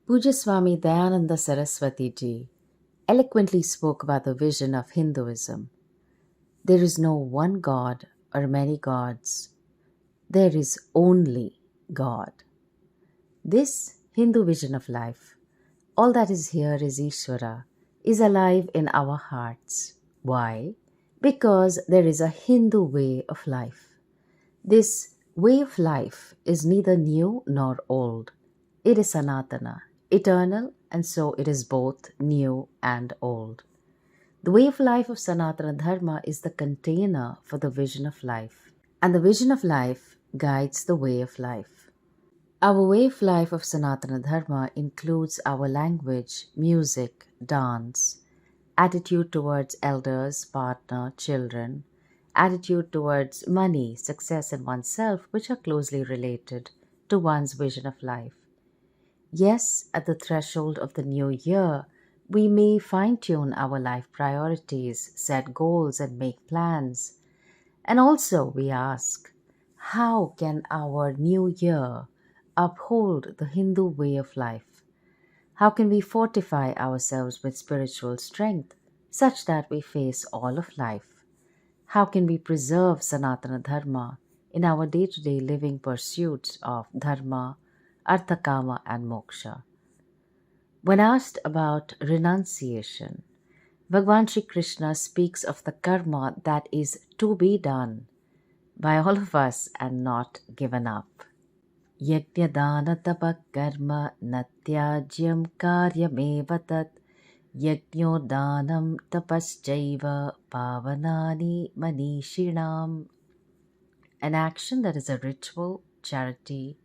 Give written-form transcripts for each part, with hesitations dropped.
Puja Swami Dayananda Saraswati ji eloquently spoke about the vision of Hinduism. There is no one God or many gods. There is only God. This Hindu vision of life, all that is here is Ishvara, is alive in our hearts. Why? Because there is a Hindu way of life. This way of life is neither new nor old. It is Sanatana, eternal, and so it is both new and old. The way of life of Sanatana Dharma is the container for the vision of life, and the vision of life guides the way of life. Our way of life of Sanatana Dharma includes our language, music, dance, attitude towards elders, partner, children, attitude towards money, success, and oneself, which are closely related to one's vision of life. Yes, at the threshold of the new year, we may fine tune our life priorities, set goals, and make plans. And also, we ask, how can our new year uphold the Hindu way of life? How can we fortify ourselves with spiritual strength such that we face all of life? How can we preserve Sanatana Dharma in our day-to-day living pursuits of Dharma, Arthakama, and Moksha? When asked about renunciation, Bhagavan Sri Krishna speaks of the karma that is to be done by all of us and not given up. Yajna dana tapa karma natyajyam karyameva tat yajno danam tapaschaiva pavanani manishinam. An action that is a ritual, charity,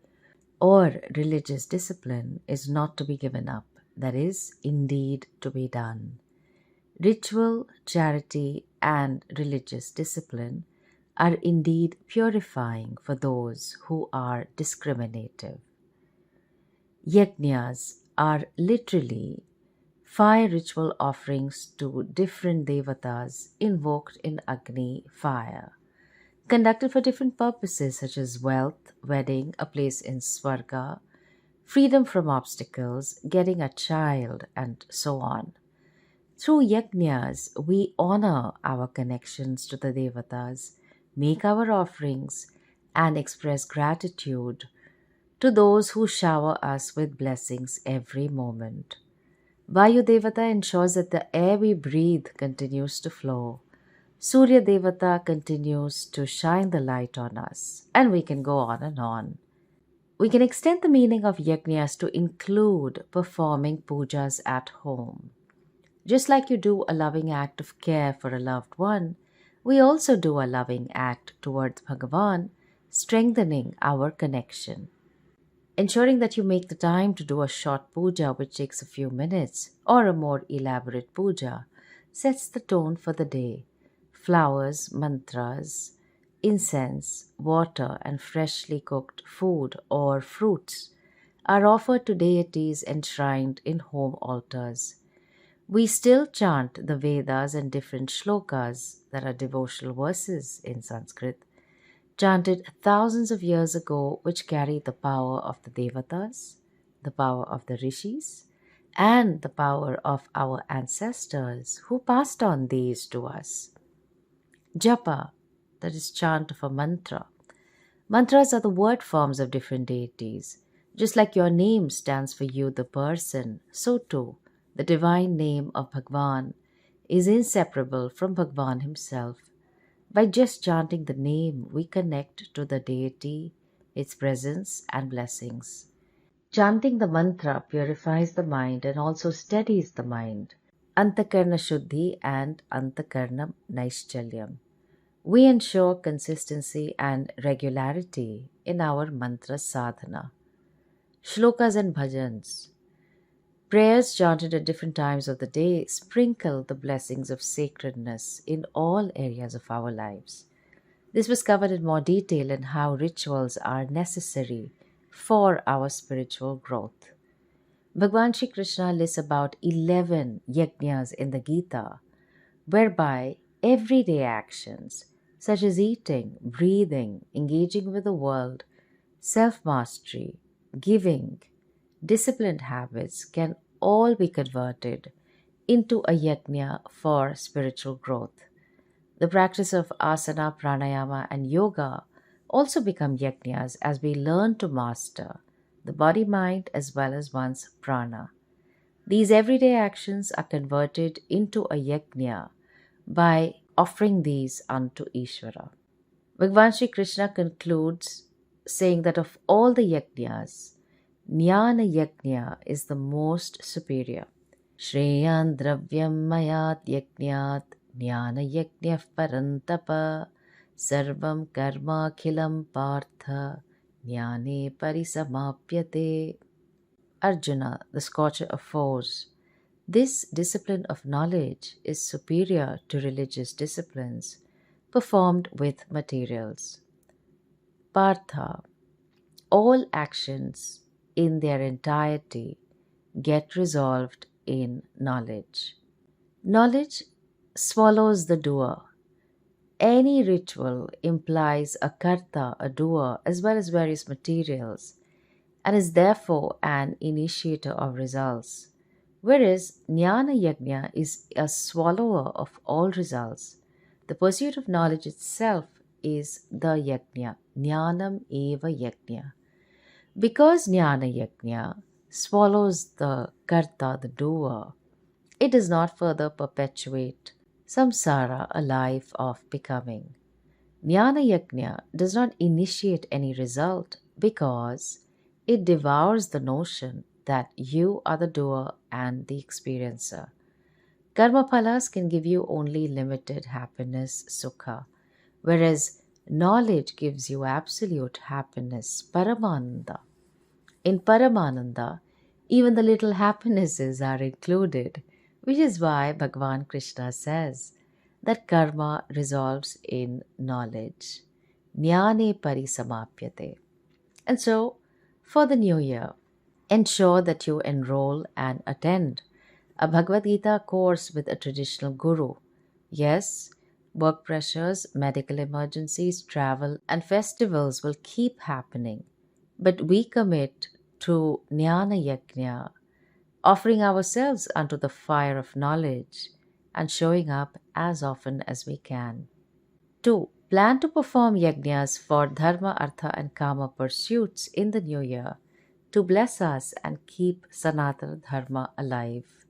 or religious discipline is not to be given up. That is indeed to be done. Ritual, charity, and religious discipline are indeed purifying for those who are discriminative. Yajnas are literally fire ritual offerings to different devatas invoked in Agni fire, conducted for different purposes such as wealth, wedding, a place in Swarga, freedom from obstacles, getting a child, and so on. Through yajnas, we honor our connections to the devatas, make our offerings, and express gratitude to those who shower us with blessings every moment. Vayu Devata ensures that the air we breathe continues to flow. Surya Devata continues to shine the light on us, and we can go on and on. We can extend the meaning of yajnas to include performing pujas at home. Just like you do a loving act of care for a loved one, we also do a loving act towards Bhagavan, strengthening our connection. Ensuring that you make the time to do a short puja which takes a few minutes or a more elaborate puja sets the tone for the day. Flowers, mantras, incense, water, and freshly cooked food or fruits are offered to deities enshrined in home altars. We still chant the Vedas and different shlokas, that are devotional verses in Sanskrit, chanted thousands of years ago, which carry the power of the devatas, the power of the rishis, and the power of our ancestors who passed on these to us. Japa, that is chant of a mantra. Mantras are the word forms of different deities. Just like your name stands for you, the person, so too, the divine name of Bhagwan is inseparable from Bhagwan himself. By just chanting the name, we connect to the deity, its presence and blessings. Chanting the mantra purifies the mind and also steadies the mind. Antakarna Shuddhi and Antakarna Naischalyam. We ensure consistency and regularity in our mantra sadhana. Shlokas and bhajans. Prayers chanted at different times of the day sprinkle the blessings of sacredness in all areas of our lives. This was covered in more detail in how rituals are necessary for our spiritual growth. Bhagavan Sri Krishna lists about 11 yajnas in the Gita, whereby everyday actions such as eating, breathing, engaging with the world, self-mastery, giving, disciplined habits can all be converted into a yajna for spiritual growth. The practice of asana, pranayama, and yoga also become yajnas as we learn to master the body mind as well as one's prana. These everyday actions are converted into a yajna by offering these unto Ishvara. Bhagavan Sri Krishna concludes saying that of all the yajnas, Jnana Yajna is the most superior. Shreyan dravyam mayat yajnat Jnana Yajna parantapa sarvam karma khilam partha Jnane parisamapyate. Arjuna, the scorcher of foes, this discipline of knowledge is superior to religious disciplines performed with materials. Partha, all actions in their entirety get resolved in knowledge. Knowledge swallows the doer. Any ritual implies a karta, a doer, as well as various materials, and is therefore an initiator of results. Whereas Jnana Yajna is a swallower of all results. The pursuit of knowledge itself is the Yajna, Jnanam eva Yajna. Because Jnana Yajna swallows the karta, the doer, it does not further perpetuate samsara, a life of becoming. Jnana Yajna does not initiate any result because it devours the notion that you are the doer and the experiencer. Karma phalas can give you only limited happiness, sukha, whereas knowledge gives you absolute happiness, paramananda. In Paramananda, even the little happinesses are included, which is why Bhagavan Krishna says that karma resolves in knowledge. Jnane parisamapyate. And so, for the new year, ensure that you enroll and attend a Bhagavad Gita course with a traditional guru. Yes, work pressures, medical emergencies, travel, and festivals will keep happening, but we commit to Jnana Yajna, offering ourselves unto the fire of knowledge and showing up as often as we can. 2. Plan to perform yajnas for Dharma, Artha, and Kama pursuits in the new year to bless us and keep Sanatana Dharma alive.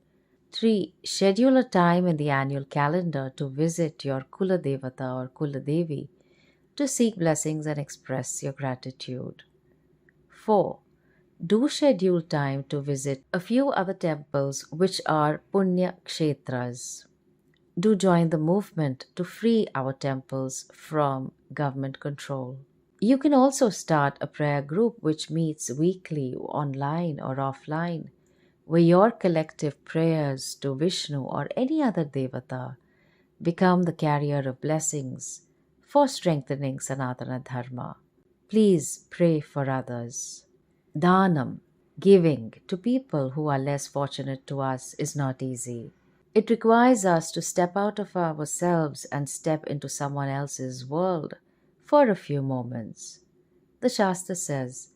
3. Schedule a time in the annual calendar to visit your Kula Devata or Kula Devi to seek blessings and express your gratitude. 4. Do schedule time to visit a few other temples which are Punya Kshetras. Do join the movement to free our temples from government control. You can also start a prayer group which meets weekly, online or offline, where your collective prayers to Vishnu or any other Devata become the carrier of blessings for strengthening Sanatana Dharma. Please pray for others. Dhanam, giving to people who are less fortunate to us, is not easy. It requires us to step out of ourselves and step into someone else's world for a few moments. The Shastra says,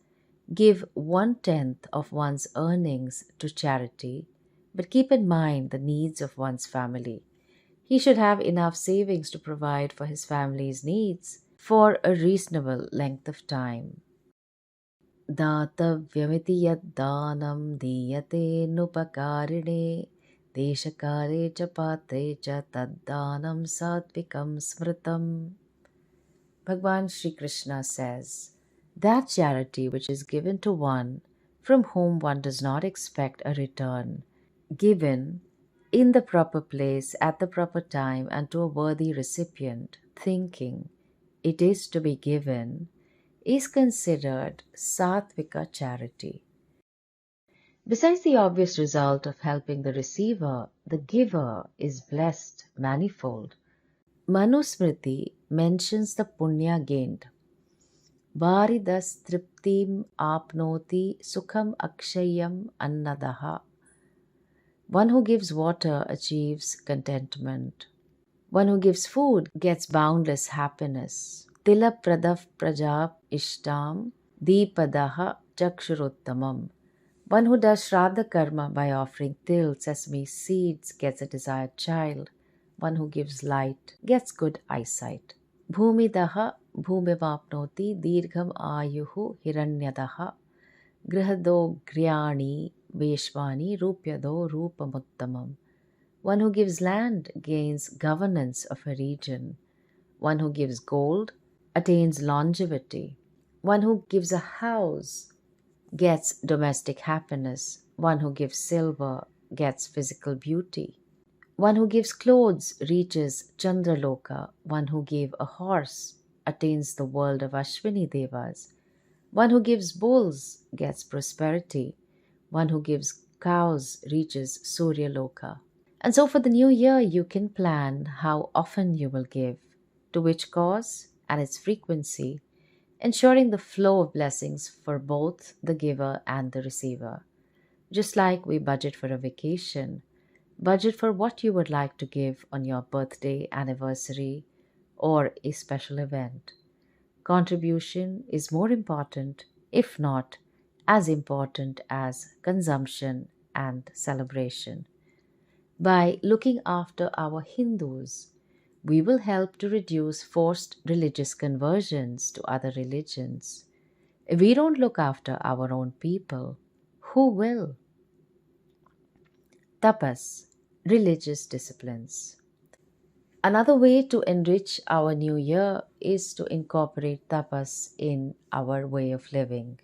give 1/10 of one's earnings to charity, but keep in mind the needs of one's family. He should have enough savings to provide for his family's needs for a reasonable length of time. दातव्यमिति यद्दानं दीयते नुपकारिणे देशकाले च पात्रे च तद्दानं सात्विकं smritam. Bhagavan Sri Krishna says, that charity which is given to one from whom one does not expect a return, given in the proper place at the proper time and to a worthy recipient, thinking it is to be given, is considered sattvika charity. Besides the obvious result of helping the receiver, the giver is blessed manifold. Manusmriti mentions the punya gained. Varidas triptim apnoti sukham akshayam annadaha. One who gives water achieves contentment. One who gives food gets boundless happiness. Tila pradav prajap ishtam dipadaha chakshuruttamam. One who does Shraddha Karma by offering til, sesame seeds, gets a desired child. One who gives light gets good eyesight. Bhumidaha bhumivapnoti dirgham ayuhu hiranyadaha grihadogryani veshvani rupyado rupamuttamam. One who gives land gains governance of a region. One who gives gold attains longevity. One who gives a house gets domestic happiness. One who gives silver gets physical beauty. One who gives clothes reaches Chandraloka. One who gave a horse attains the world of Ashwini Devas. One who gives bulls gets prosperity. One who gives cows reaches Surya Loka. And so for the new year, you can plan how often you will give, to which cause, and its frequency, ensuring the flow of blessings for both the giver and the receiver. Just like we budget for a vacation, budget for what you would like to give on your birthday, anniversary, or a special event. Contribution is more important, if not as important as consumption and celebration. By looking after our Hindus, we will help to reduce forced religious conversions to other religions. If we don't look after our own people, who will? Tapas, religious disciplines. Another way to enrich our new year is to incorporate tapas in our way of living.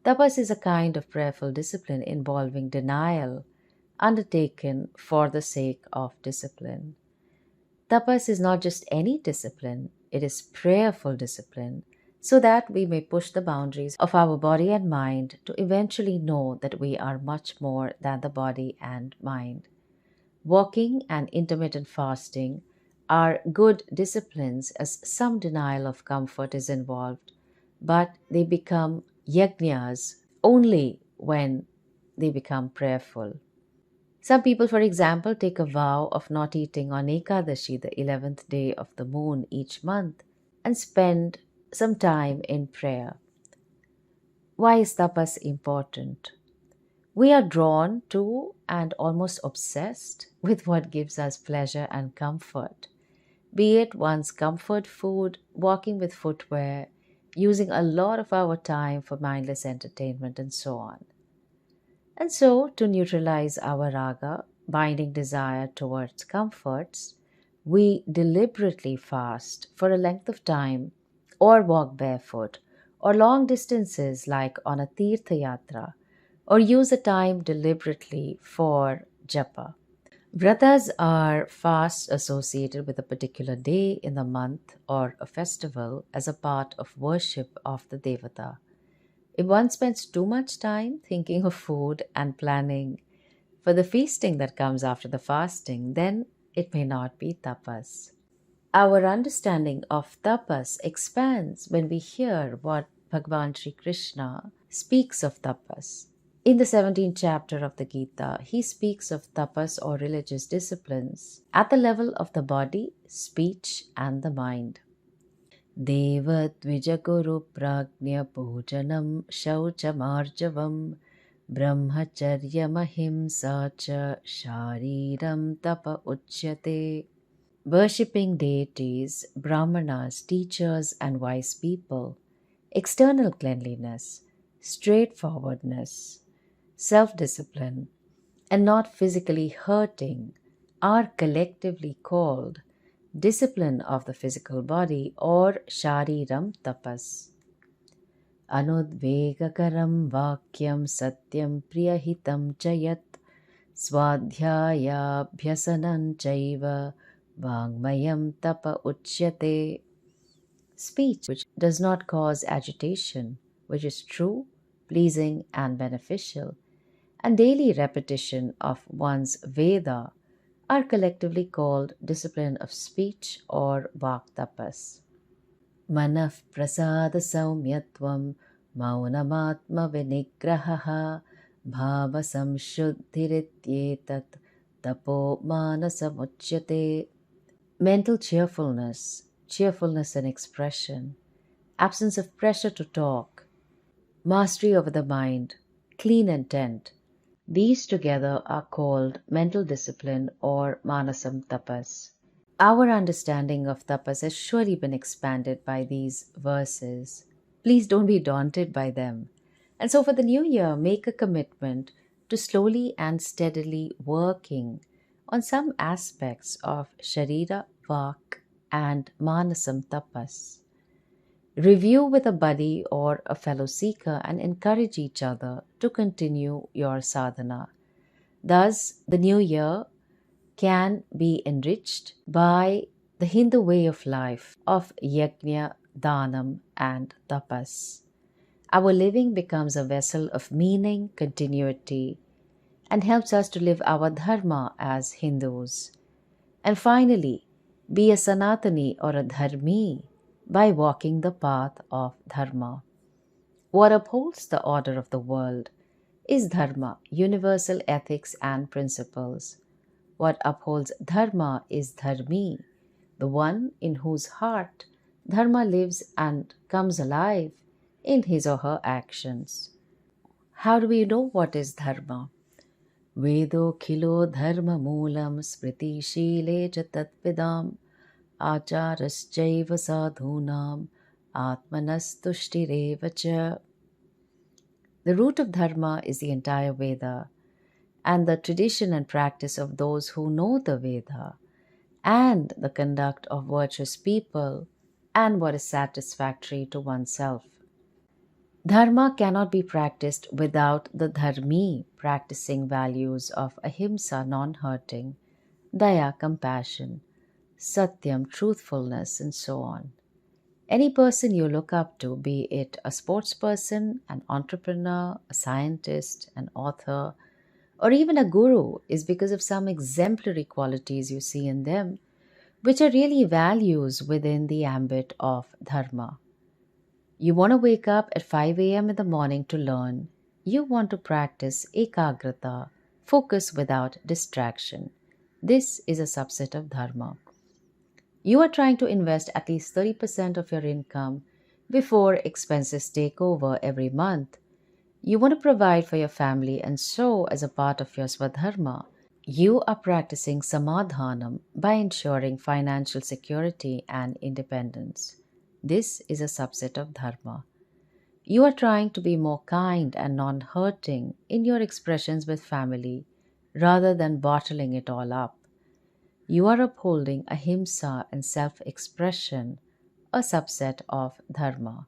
Tapas is a kind of prayerful discipline involving denial undertaken for the sake of discipline. Tapas is not just any discipline, it is prayerful discipline, so that we may push the boundaries of our body and mind to eventually know that we are much more than the body and mind. Walking and intermittent fasting are good disciplines as some denial of comfort is involved, but they become yajnas only when they become prayerful. Some people, for example, take a vow of not eating on Ekadashi, the 11th day of the moon each month, and spend some time in prayer. Why is tapas important? We are drawn to and almost obsessed with what gives us pleasure and comfort, be it one's comfort food, walking with footwear, using a lot of our time for mindless entertainment, and so on. And so, to neutralize our raga, binding desire towards comforts, we deliberately fast for a length of time, or walk barefoot, or long distances like on a tirtha yatra, or use the time deliberately for japa. Vratas are fasts associated with a particular day in the month or a festival as a part of worship of the devata. If one spends too much time thinking of food and planning for the feasting that comes after the fasting, then it may not be tapas. Our understanding of tapas expands when we hear what Bhagavan Sri Krishna speaks of tapas. In the 17th chapter of the Gita, he speaks of tapas or religious disciplines at the level of the body, speech, and the mind. Devatvijakuru prajna pujanam shauchamarjavam brahmacharyamahimsa cha shariram tapa uchyate. Worshipping deities, brahmanas, teachers, and wise people, external cleanliness, straightforwardness, self-discipline, and not physically hurting are collectively called discipline of the physical body or shariram tapas. Anudvegakaram vakyam satyam priyahitam chayat swadhyayabhyasanam chaiva vangmayam tapa uchyate. Speech which does not cause agitation, which is true, pleasing, and beneficial, and daily repetition of one's Veda are collectively called discipline of speech or vak tapas. Manaf prasada saumyatvam maunamatma vinigrahaha bhava samshuddhirityetat tapo manasamuchyate. Mental cheerfulness, cheerfulness in expression, absence of pressure to talk, mastery over the mind, clean intent. These together are called mental discipline or manasam tapas. Our understanding of tapas has surely been expanded by these verses. Please don't be daunted by them. And so, for the new year, make a commitment to slowly and steadily working on some aspects of Sharira, Vak, and Manasam Tapas. Review with a buddy or a fellow seeker and encourage each other to continue your sadhana. Thus, the new year can be enriched by the Hindu way of life of Yajna, Dhanam, and Tapas. Our living becomes a vessel of meaning, continuity, and helps us to live our Dharma as Hindus. And finally, be a Sanatani or a Dharmi by walking the path of Dharma. What upholds the order of the world is Dharma, universal ethics and principles. What upholds Dharma is Dharmi, the one in whose heart Dharma lives and comes alive in his or her actions. How do we know what is Dharma? Vedo khilo dharma moolam smriti shile cha tatvidam acharasjaiva sadhunam atmanastushtireva cha. The root of Dharma is the entire Veda and the tradition and practice of those who know the Veda and the conduct of virtuous people and what is satisfactory to oneself. Dharma cannot be practiced without the dharmi practicing values of ahimsa, non-hurting, daya, compassion, satyam, truthfulness, and so on. Any person you look up to, be it a sports person, an entrepreneur, a scientist, an author, or even a guru, is because of some exemplary qualities you see in them, which are really values within the ambit of Dharma. You want to wake up at 5 a.m. in the morning to learn. You want to practice ekagrata, focus without distraction. This is a subset of Dharma. You are trying to invest at least 30% of your income before expenses take over every month. You want to provide for your family, and so, as a part of your Swadharma, you are practicing samadhanam by ensuring financial security and independence. This is a subset of Dharma. You are trying to be more kind and non-hurting in your expressions with family rather than bottling it all up. You are upholding ahimsa and self-expression, a subset of Dharma.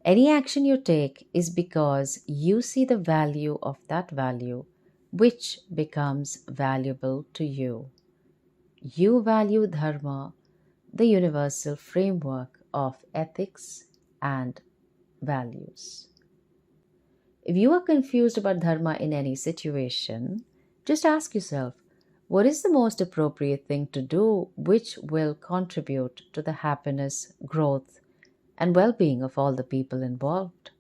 Any action you take is because you see the value of that value, which becomes valuable to you. You value Dharma, the universal framework of ethics and values. If you are confused about Dharma in any situation, just ask yourself, what is the most appropriate thing to do which will contribute to the happiness, growth, and well-being of all the people involved?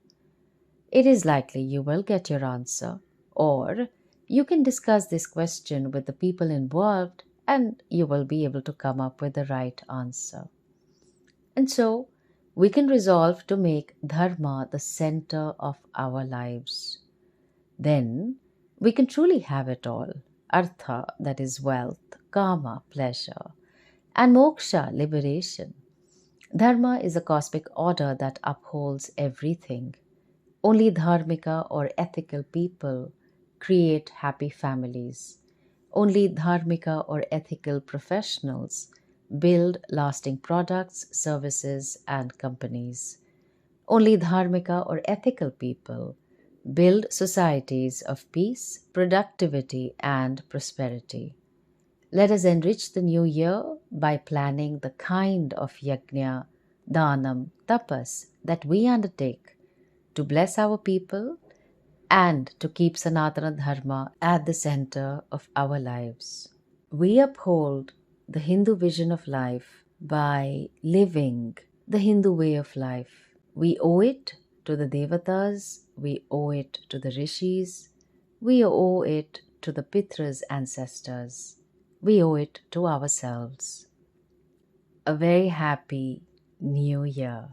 It is likely you will get your answer, or you can discuss this question with the people involved and you will be able to come up with the right answer. And so, we can resolve to make Dharma the center of our lives. Then, we can truly have it all. Artha, that is wealth, Kama, pleasure, and Moksha, liberation. Dharma is a cosmic order that upholds everything. Only dharmika or ethical people create happy families. Only dharmika or ethical professionals build lasting products, services, and companies. Only dharmika or ethical people build societies of peace, productivity, and prosperity. Let us enrich the new year by planning the kind of yajna, dhanam, tapas that we undertake to bless our people and to keep Sanatana Dharma at the center of our lives. We uphold the Hindu vision of life by living the Hindu way of life. We owe it to the devatas, we owe it to the rishis, we owe it to the pitras ancestors, we owe it to ourselves. A very happy new year.